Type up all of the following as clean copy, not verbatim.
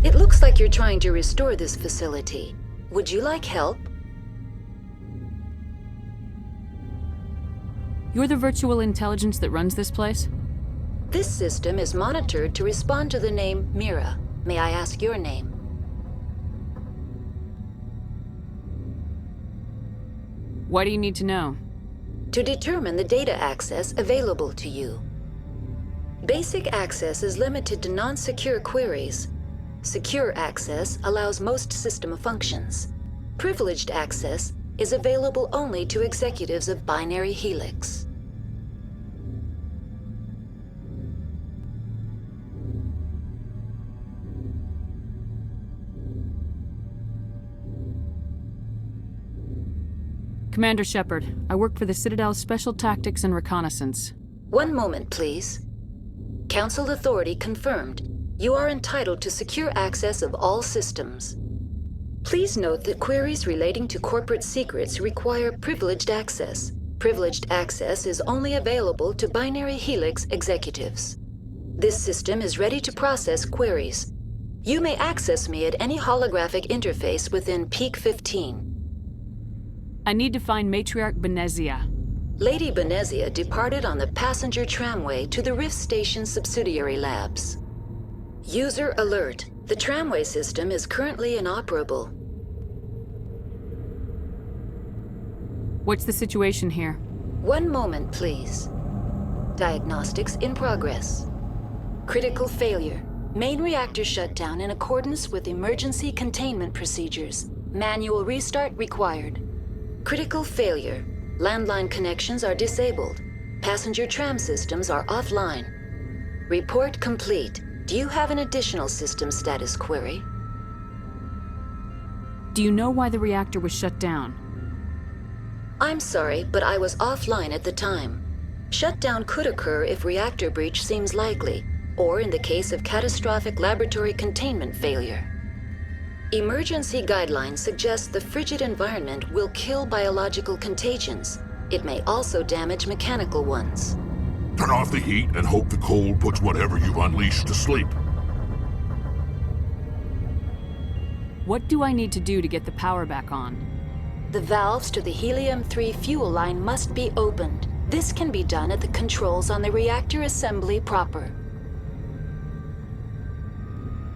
It looks like you're trying to restore this facility. Would you like help? You're the virtual intelligence that runs this place? This system is monitored to respond to the name Mira. May I ask your name? Why do you need to know? To determine the data access available to you. Basic access is limited to non-secure queries. Secure access allows most system functions. Privileged access is available only to executives of Binary Helix. Commander Shepard, I work for the Citadel's Special Tactics and Reconnaissance. One moment, please. Council authority confirmed. You are entitled to secure access of all systems. Please note that queries relating to corporate secrets require privileged access. Privileged access is only available to Binary Helix executives. This system is ready to process queries. You may access me at any holographic interface within Peak 15. I need to find Matriarch Benezia. Lady Benezia departed on the passenger tramway to the Rift Station subsidiary labs. User alert. The tramway system is currently inoperable. What's the situation here? One moment, please. Diagnostics in progress. Critical failure. Main reactor shut down in accordance with emergency containment procedures. Manual restart required. Critical failure. Landline connections are disabled. Passenger tram systems are offline. Report complete. Do you have an additional system status query? Do you know why the reactor was shut down? I'm sorry, but I was offline at the time. Shutdown could occur if reactor breach seems likely, or in the case of catastrophic laboratory containment failure. Emergency guidelines suggest the frigid environment will kill biological contagions. It may also damage mechanical ones. Turn off the heat and hope the cold puts whatever you've unleashed to sleep. What do I need to do to get the power back on? The valves to the helium-3 fuel line must be opened. This can be done at the controls on the reactor assembly proper.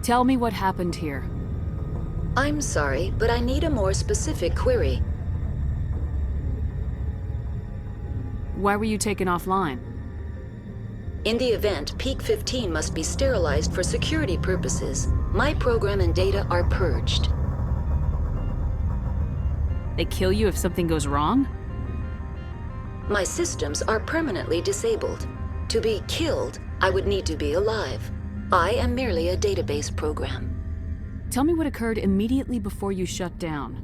Tell me what happened here. I'm sorry, but I need a more specific query. Why were you taken offline? In the event, Peak 15 must be sterilized for security purposes. My program and data are purged. They kill you if something goes wrong? My systems are permanently disabled. To be killed, I would need to be alive. I am merely a database program. Tell me what occurred immediately before you shut down.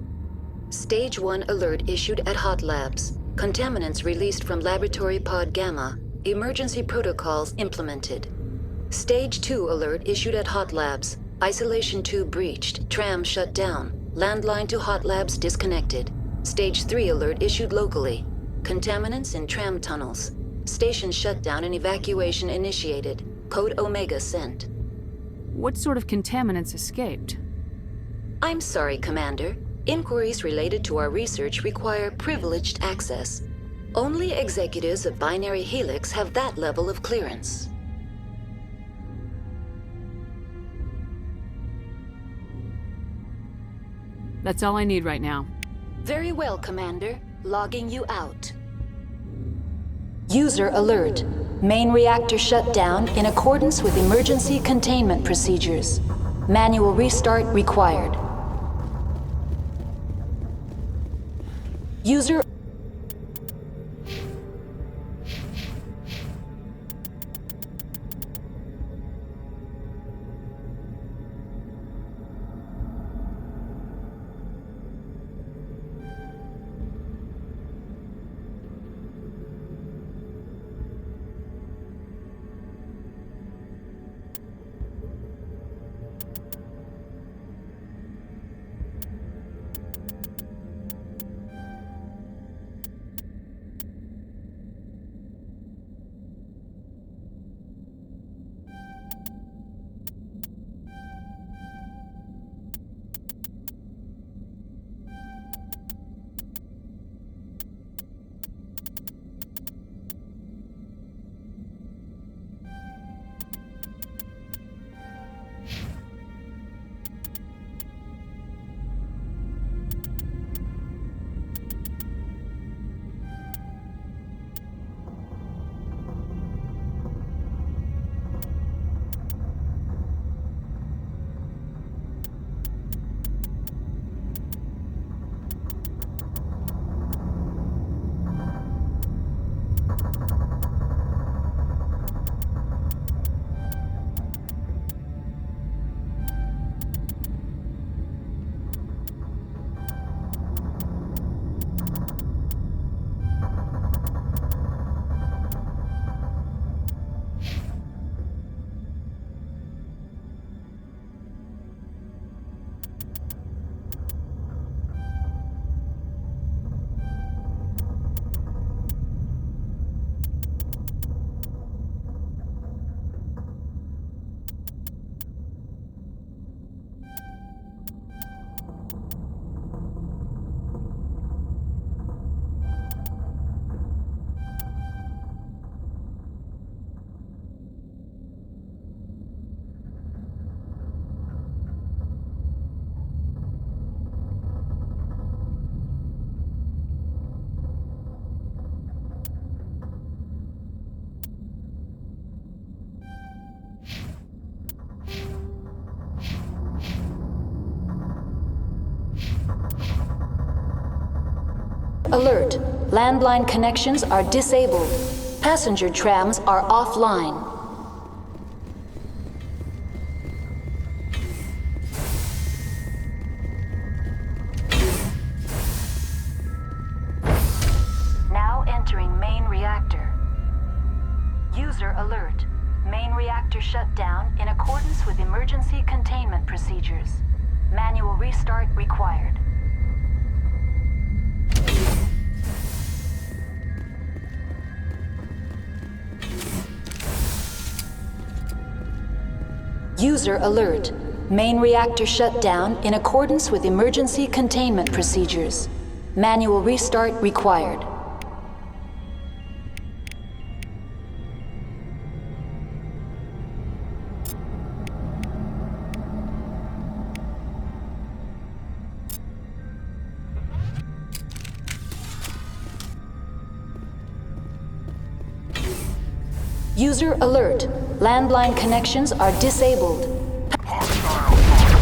Stage 1 alert issued at Hot Labs. Contaminants released from Laboratory Pod Gamma. Emergency protocols implemented. Stage 2 alert issued at Hot Labs. Isolation tube breached. Tram shut down. Landline to Hot Labs disconnected. Stage 3 alert issued locally. Contaminants in tram tunnels. Station shutdown and evacuation initiated. Code Omega sent. What sort of contaminants escaped? I'm sorry, Commander. Inquiries related to our research require privileged access. Only executives of Binary Helix have that level of clearance. That's all I need right now. Very well, Commander. Logging you out. User alert. Main reactor shut down in accordance with emergency containment procedures. Manual restart required. User Alert. Landline connections are disabled. Passenger trams are offline. Now entering main reactor. User alert. Main reactor shut down in accordance with emergency containment procedures. Manual restart required. User alert. Main reactor shut down in accordance with emergency containment procedures. Manual restart required. User alert. Landline connections are disabled. Hostile contact.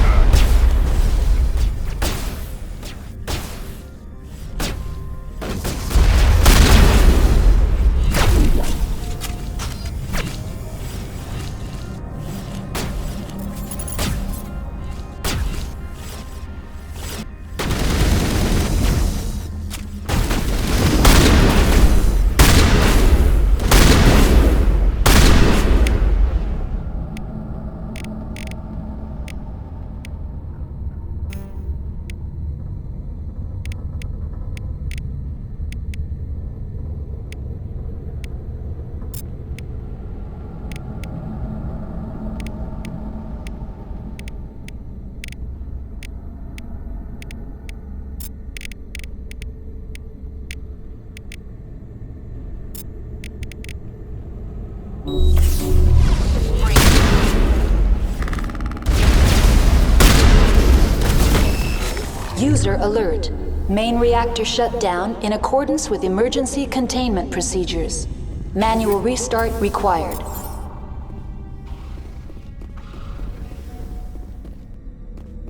User alert. Main reactor shut down in accordance with emergency containment procedures. Manual restart required.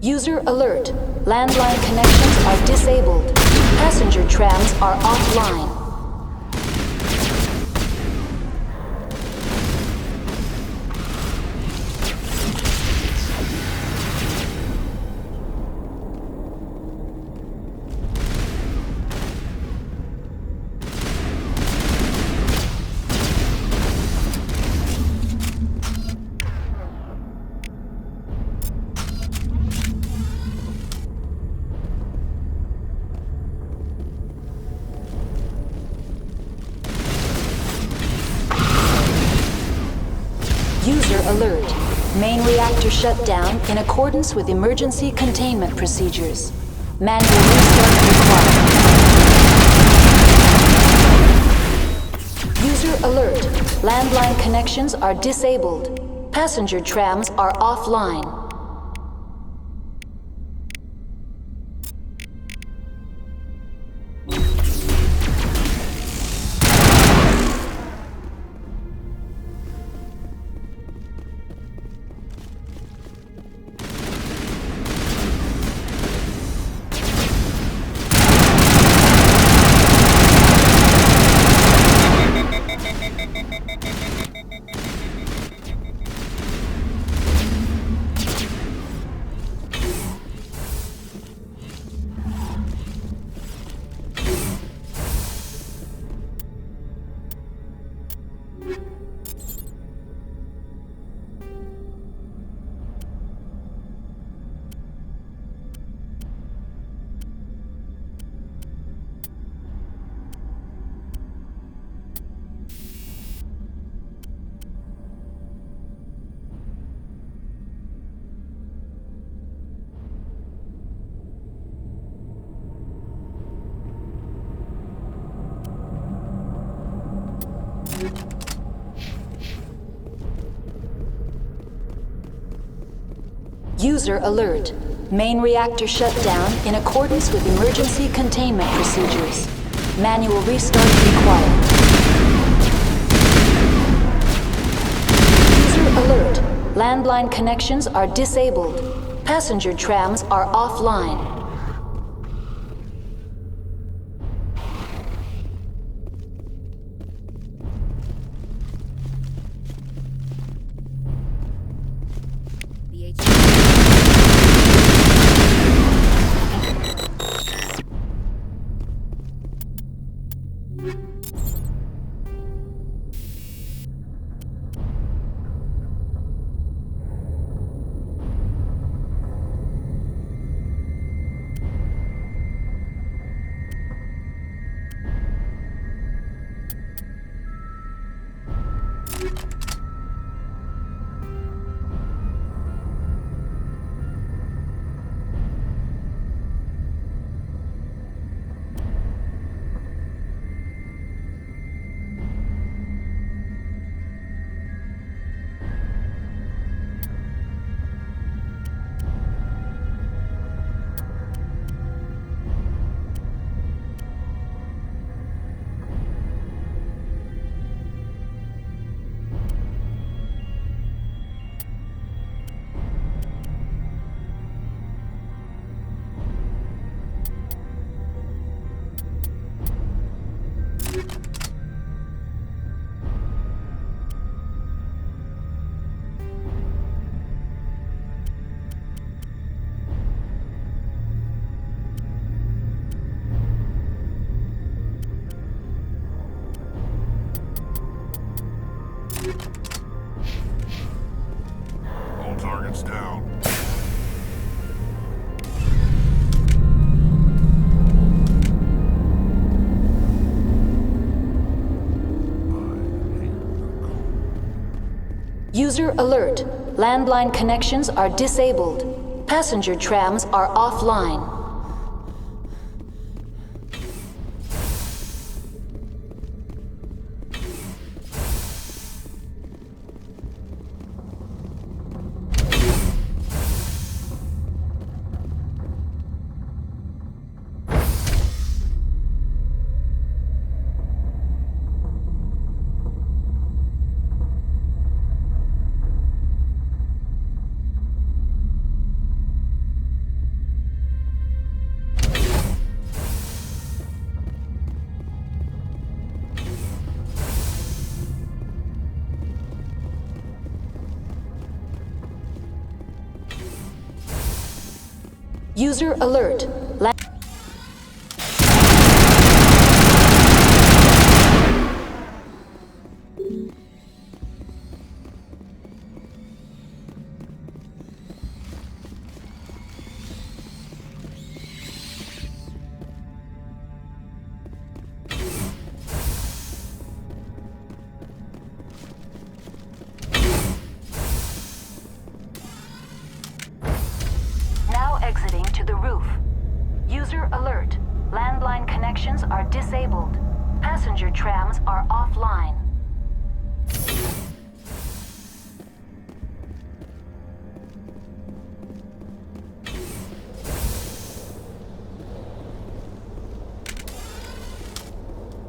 User alert. Landline connections are disabled. Passenger trams are offline. User alert. Main reactor shut down in accordance with emergency containment procedures. Manual restart required. User alert. Landline connections are disabled. Passenger trams are offline. User alert. Main reactor shut down in accordance with emergency containment procedures. Manual restart required. User alert. Landline connections are disabled. Passenger trams are offline. User alert. Landline connections are disabled. Passenger trams are offline. User alert. Now exiting to the roof. User alert. Landline connections are disabled. Passenger trams are offline.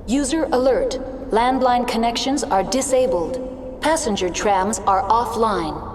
User alert. Landline connections are disabled. Passenger trams are offline.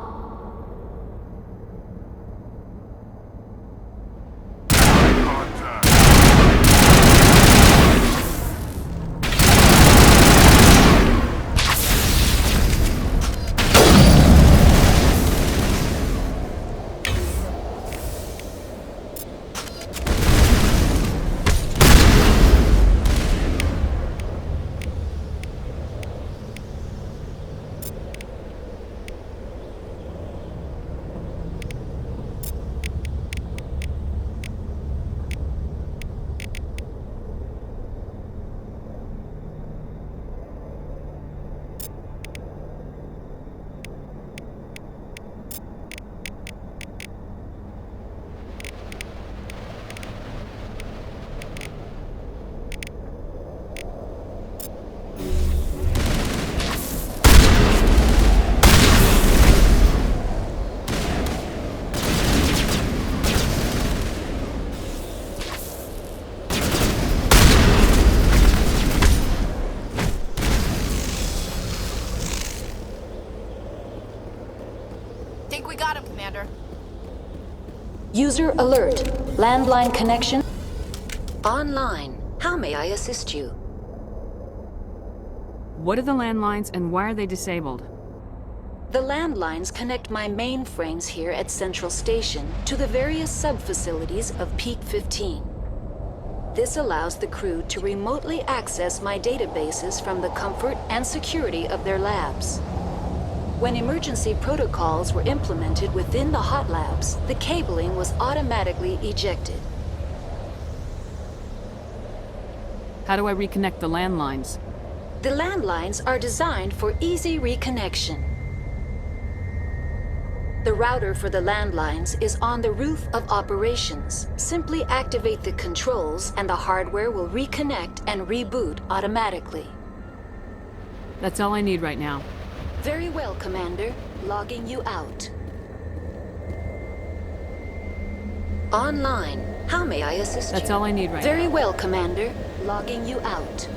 Think we got him, Commander. User alert. Landline connection online. How may I assist you? What are the landlines and why are they disabled? The landlines connect my mainframes here at Central Station to the various sub-facilities of Peak 15. This allows the crew to remotely access my databases from the comfort and security of their labs. When emergency protocols were implemented within the hot labs, the cabling was automatically ejected. How do I reconnect the landlines? The landlines are designed for easy reconnection. The router for the landlines is on the roof of operations. Simply activate the controls and the hardware will reconnect and reboot automatically. That's all I need right now. Very well, Commander. Logging you out. Online. How may I assist you? That's all I need right now. Very well, Commander. Logging you out.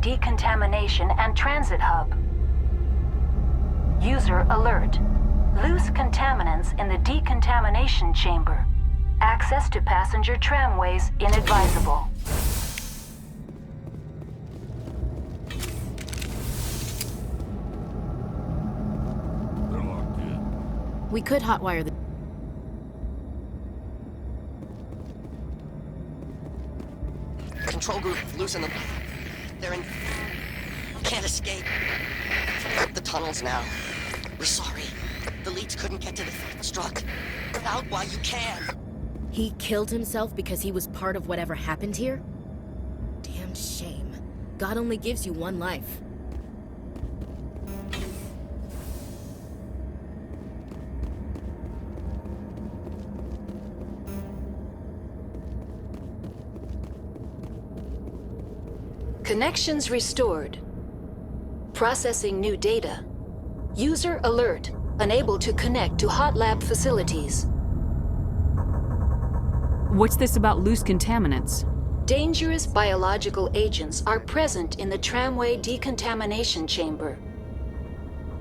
decontamination and transit hub. User alert. Loose contaminants in the decontamination chamber. Access to passenger tramways inadvisable. They're locked in. We could hotwire the... Control group, loosen them. They're in... Can't escape. The tunnels now. We're sorry. The leads couldn't get to the struck. Get out while you can. He killed himself because he was part of whatever happened here? Damn shame. God only gives you one life. Connections restored. Processing new data. User alert. Unable to connect to hot lab facilities. What's this about loose contaminants? Dangerous biological agents are present in the tramway decontamination chamber.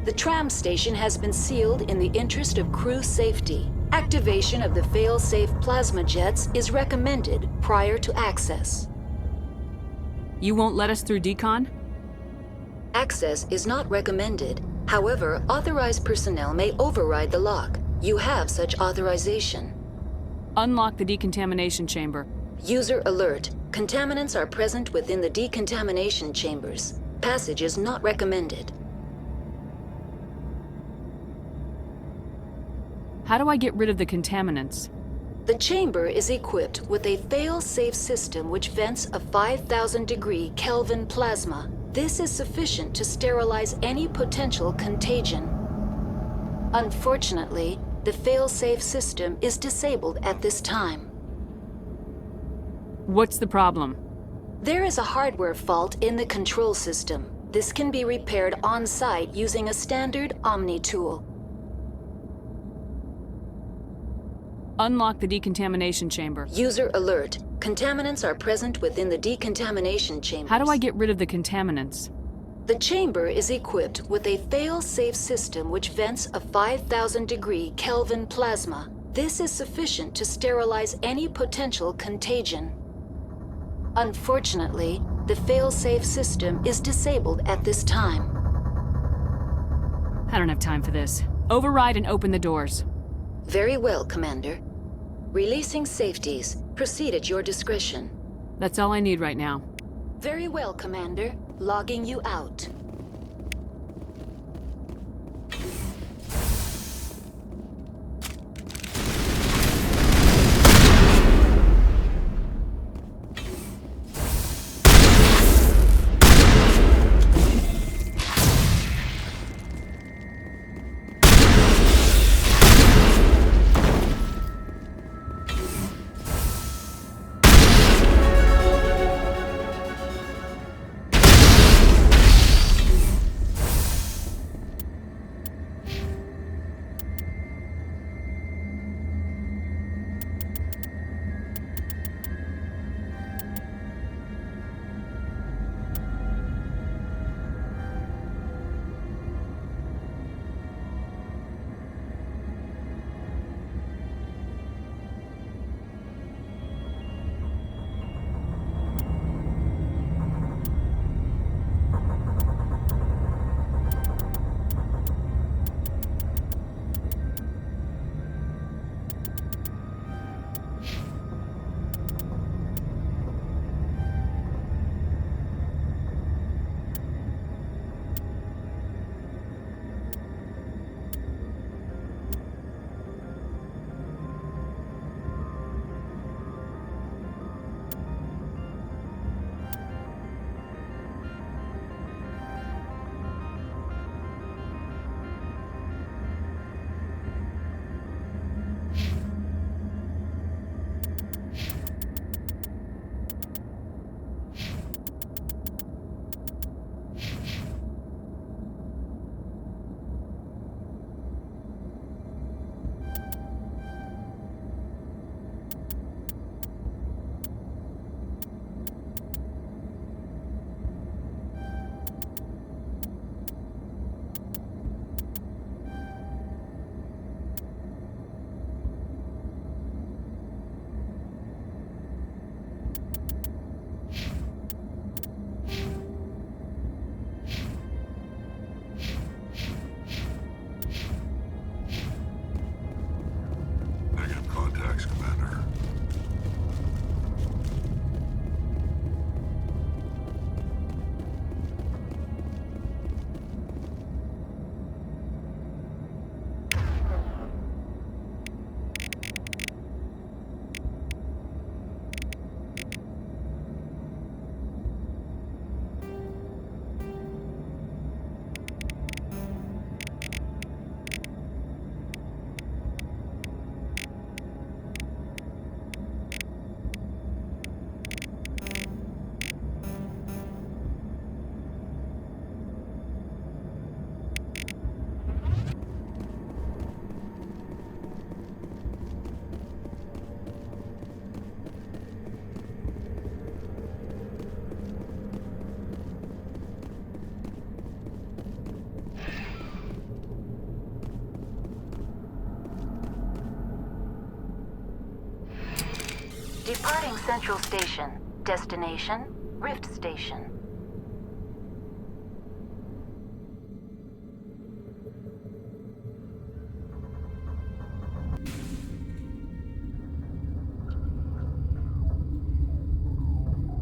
The tram station has been sealed in the interest of crew safety. Activation of the fail-safe plasma jets is recommended prior to access. You won't let us through decon? Access is not recommended. However, authorized personnel may override the lock. You have such authorization. Unlock the decontamination chamber. User alert. Contaminants are present within the decontamination chambers. Passage is not recommended. How do I get rid of the contaminants? The chamber is equipped with a fail-safe system which vents a 5,000 degree Kelvin plasma. This is sufficient to sterilize any potential contagion. Unfortunately, the fail-safe system is disabled at this time. What's the problem? There is a hardware fault in the control system. This can be repaired on-site using a standard Omni tool. Unlock the decontamination chamber. User alert. Contaminants are present within the decontamination chamber. How do I get rid of the contaminants? The chamber is equipped with a fail-safe system which vents a 5,000 degree Kelvin plasma. This is sufficient to sterilize any potential contagion. Unfortunately, the fail-safe system is disabled at this time. I don't have time for this. Override and open the doors. Very well, Commander. Releasing safeties. Proceed at your discretion. That's all I need right now. Very well, Commander. Logging you out. Departing Central Station. Destination, Rift Station.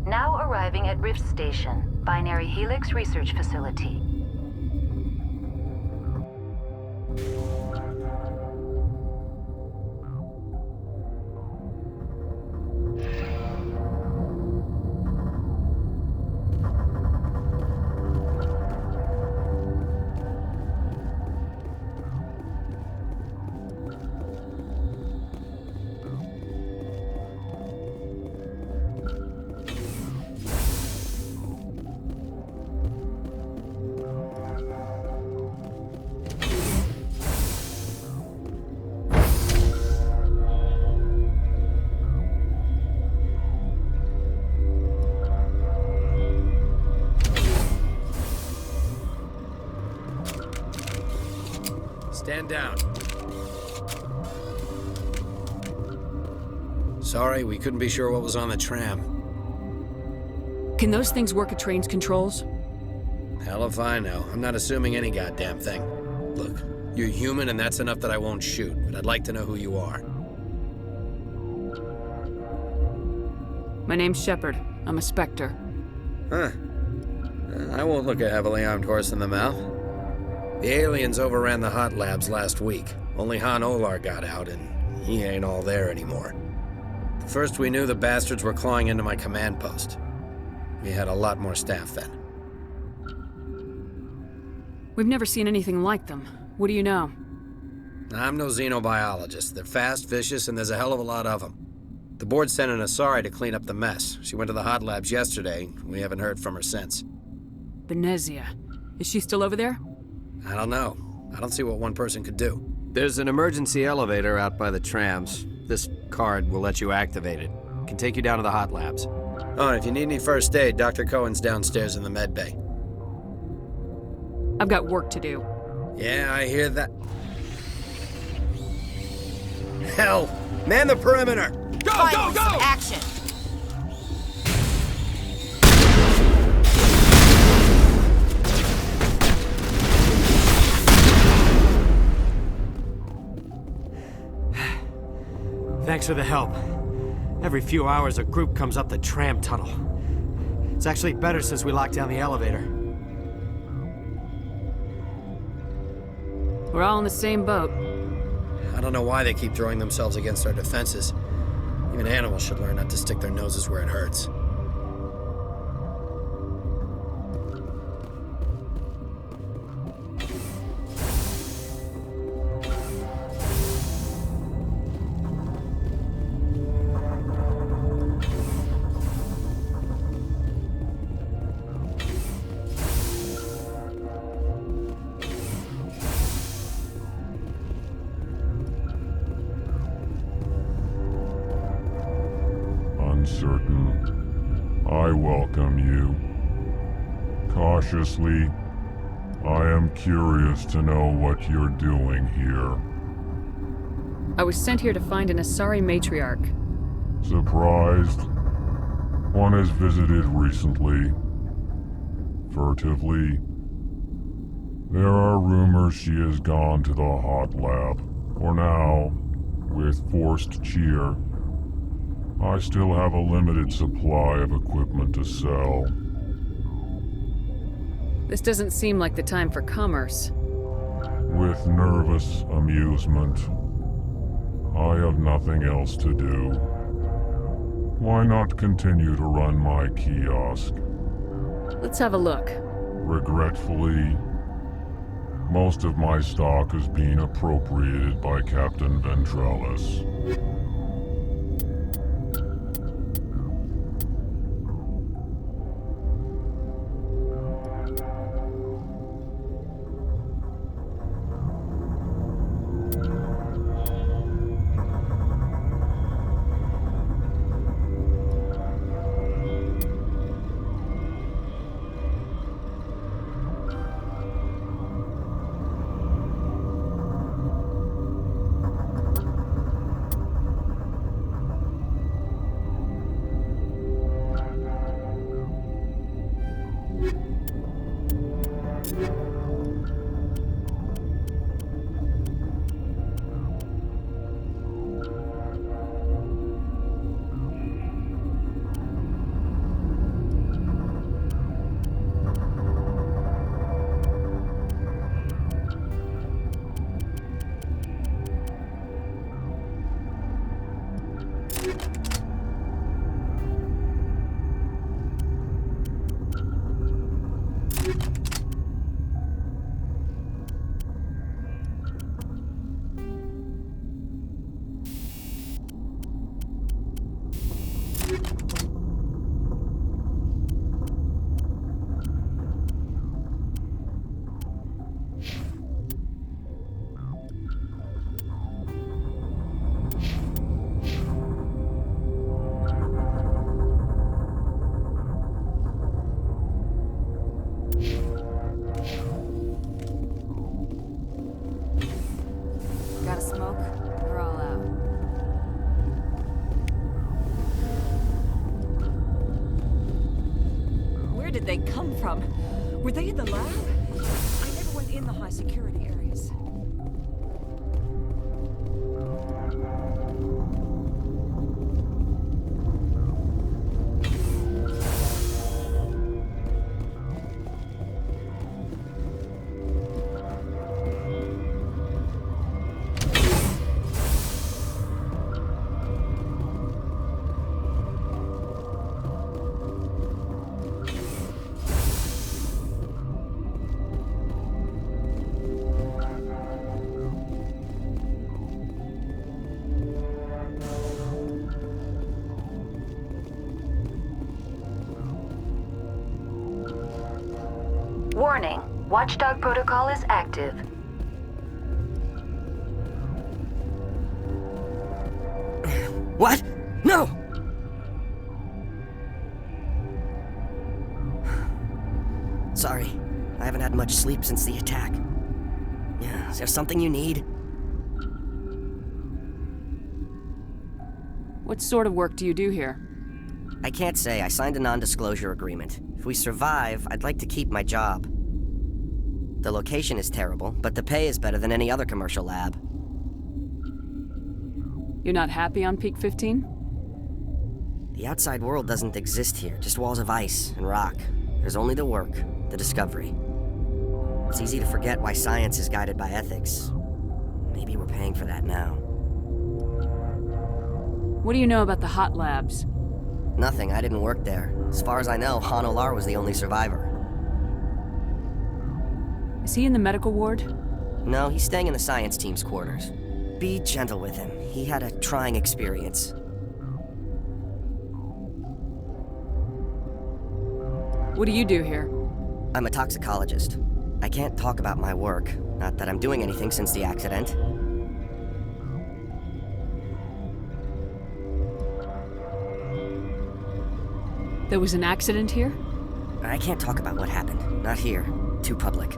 Now arriving at Rift Station, Binary Helix Research Facility. Stand down. Sorry, we couldn't be sure what was on the tram. Can those things work at train's controls? Hell if I know. I'm not assuming any goddamn thing. Look, you're human and that's enough that I won't shoot, but I'd like to know who you are. My name's Shepard. I'm a Spectre. Huh. I won't look a heavily armed horse in the mouth. The aliens overran the hot labs last week. Only Han Olar got out, and he ain't all there anymore. The first we knew, the bastards were clawing into my command post. We had a lot more staff then. We've never seen anything like them. What do you know? I'm no xenobiologist. They're fast, vicious, and there's a hell of a lot of them. The board sent an Asari to clean up the mess. She went to the hot labs yesterday. We haven't heard from her since. Benezia. Is she still over there? I don't know. I don't see what one person could do. There's an emergency elevator out by the trams. This card will let you activate it. It can take you down to the hot labs. Oh, and if you need any first aid, Dr. Cohen's downstairs in the med bay. I've got work to do. Yeah, I hear that. Hell! Man the perimeter! Finally, some action. Thanks for the help. Every few hours, a group comes up the tram tunnel. It's actually better since we locked down the elevator. We're all in the same boat. I don't know why they keep throwing themselves against our defenses. Even animals should learn not to stick their noses where it hurts. Uncertain. I welcome you. Cautiously, I am curious to know what you're doing here. I was sent here to find an Asari matriarch. Surprised? One has visited recently. Furtively. There are rumors she has gone to the hot lab. For now, with forced cheer. I still have a limited supply of equipment to sell. This doesn't seem like the time for commerce. With nervous amusement. I have nothing else to do. Why not continue to run my kiosk? Let's have a look. Regretfully, most of my stock is being appropriated by Captain Ventrellis. smoke, we're all out. Where did they come from? Were they in the lab? I never went in the high security areas. Warning, Watchdog protocol is active. What? No! Sorry, I haven't had much sleep since the attack. Yeah, is there something you need? What sort of work do you do here? I can't say. I signed a non-disclosure agreement. If we survive, I'd like to keep my job. The location is terrible, but the pay is better than any other commercial lab. You're not happy on Peak 15? The outside world doesn't exist here, just walls of ice and rock. There's only the work, the discovery. It's easy to forget why science is guided by ethics. Maybe we're paying for that now. What do you know about the hot labs? Nothing, I didn't work there. As far as I know, Han Olar was the only survivor. Is he in the medical ward? No, he's staying in the science team's quarters. Be gentle with him. He had a trying experience. What do you do here? I'm a toxicologist. I can't talk about my work. Not that I'm doing anything since the accident. There was an accident here? I can't talk about what happened. Not here. Too public.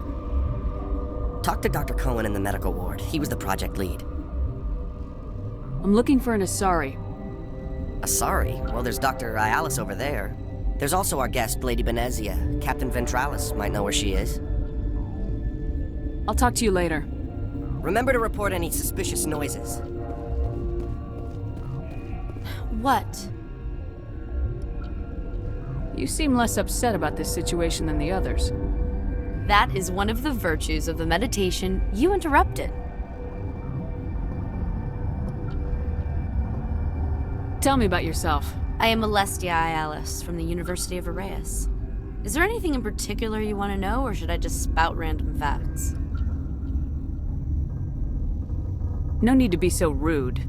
Talk to Dr. Cohen in the medical ward. He was the project lead. I'm looking for an Asari. Asari? Well, there's Dr. Ayalis over there. There's also our guest, Lady Benezia. Captain Ventralis might know where she is. I'll talk to you later. Remember to report any suspicious noises. What? You seem less upset about this situation than the others. That is one of the virtues of the meditation you interrupted. Tell me about yourself. I am Alestia Ayalis from the University of Arraeus. Is there anything in particular you want to know, or should I just spout random facts? No need to be so rude.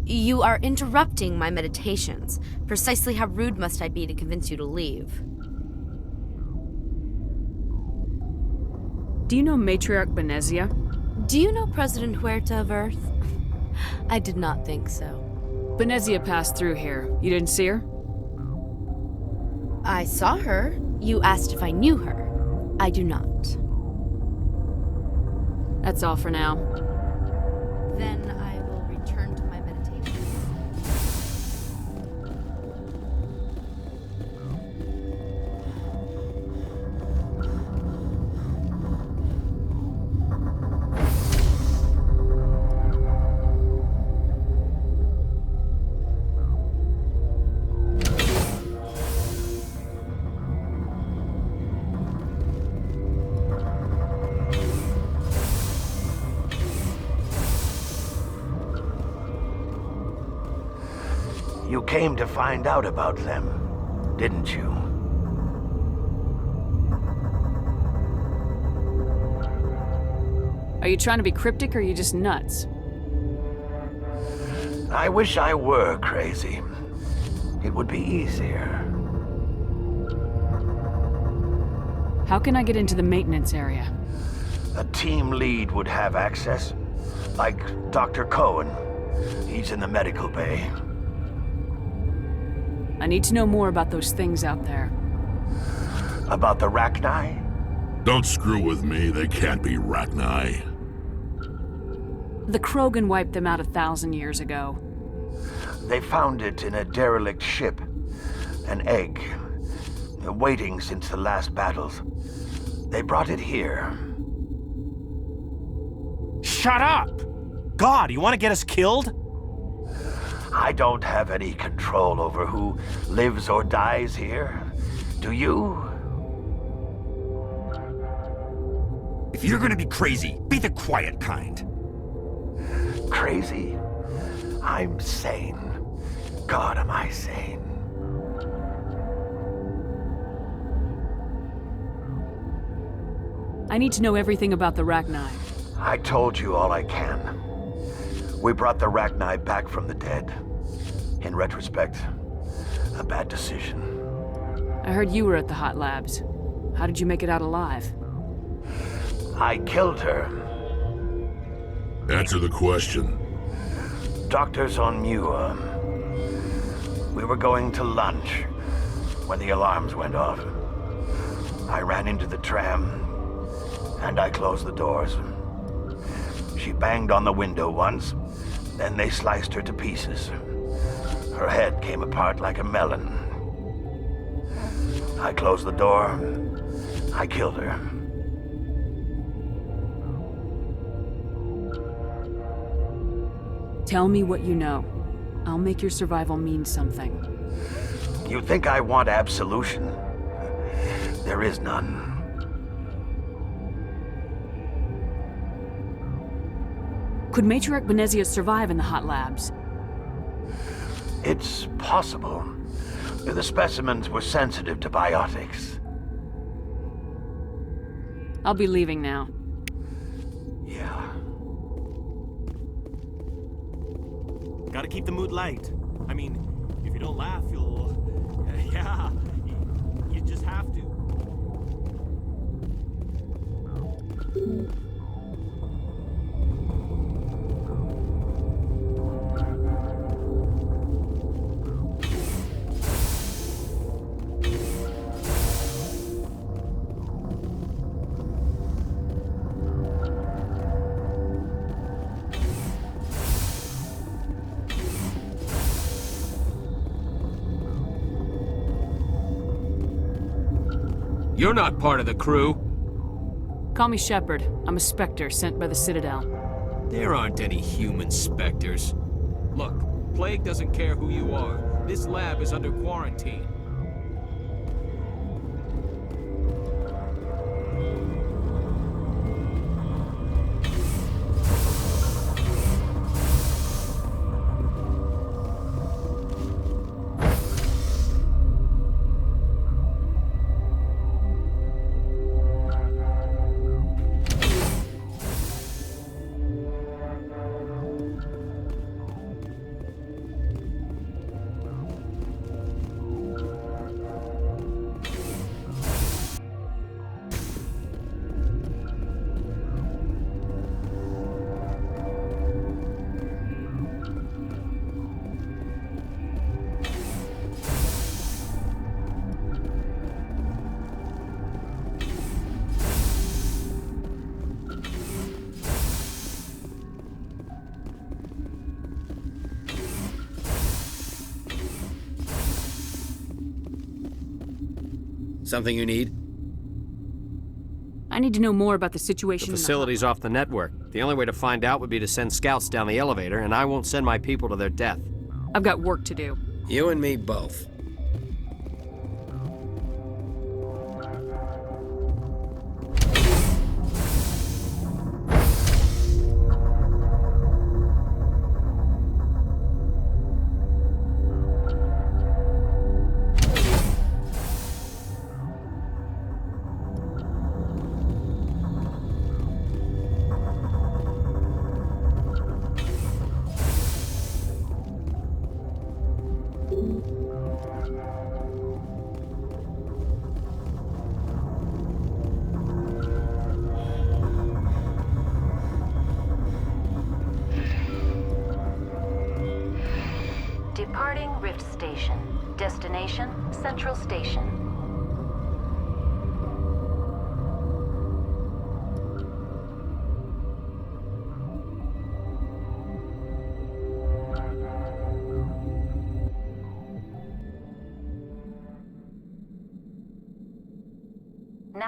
You are interrupting my meditations. Precisely how rude must I be to convince you to leave? Do you know Matriarch Benezia? Do you know President Huerta of Earth? I did not think so. Benezia passed through here. You didn't see her? I saw her. You asked if I knew her. I do not. That's all for now. Then I will return to my meditation. You came to find out about them, didn't you? Are you trying to be cryptic or are you just nuts? I wish I were crazy. It would be easier. How can I get into the maintenance area? A team lead would have access, like Dr. Cohen. He's in the medical bay. I need to know more about those things out there. About the Rachni? Don't screw with me, they can't be Rachni. The Krogan wiped them out 1,000 years ago. They found it in a derelict ship. An egg. Waiting since the last battles. They brought it here. Shut up! God, you want to get us killed? I don't have any control over who lives or dies here. Do you? If you're gonna be crazy, be the quiet kind. Crazy? I'm sane. God, am I sane? I need to know everything about the Rachni. I told you all I can. We brought the Rachni back from the dead. In retrospect, a bad decision. I heard you were at the Hot Labs. How did you make it out alive? I killed her. Answer the question. Doctors on Muir. We were going to lunch when the alarms went off. I ran into the tram, and I closed the doors. She banged on the window once, then they sliced her to pieces. Her head came apart like a melon. I closed the door. I killed her. Tell me what you know. I'll make your survival mean something. You think I want absolution? There is none. Could Matriarch Benezia survive in the Hot Labs? It's possible. The specimens were sensitive to biotics. I'll be leaving now. Yeah. Gotta keep the mood light. I mean, if you don't laugh, you'll... yeah, you just have to. You're not part of the crew. Call me Shepard. I'm a Spectre sent by the Citadel. There aren't any human specters. Look, Plague doesn't care who you are. This lab is under quarantine. Something you need? I need to know more about the The situation. facility's off the network. The only way to find out would be to send scouts down the elevator, and I won't send my people to their death. I've got work to do. You and me both. Departing Rift Station. Destination, Central Station.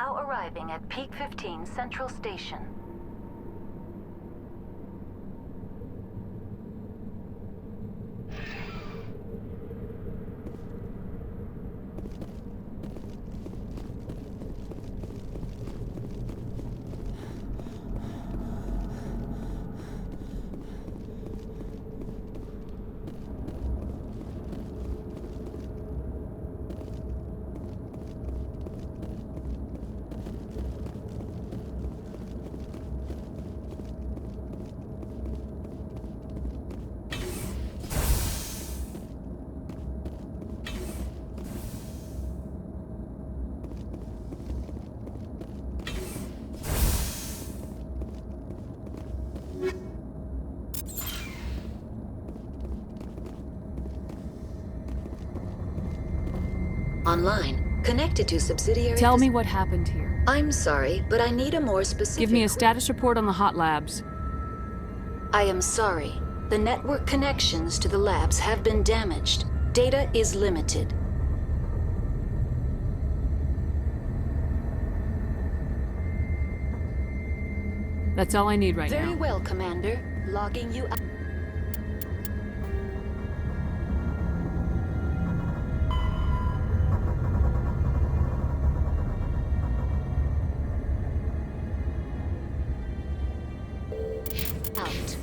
now arriving at Peak 15 Central Station. Online, connected to subsidiary... Tell me what happened here. I'm sorry, but I need a more specific... Give me a status report on the hot labs. I am sorry. The network connections to the labs have been damaged. Data is limited. That's all I need right now. Very well, Commander. Logging you out. Out.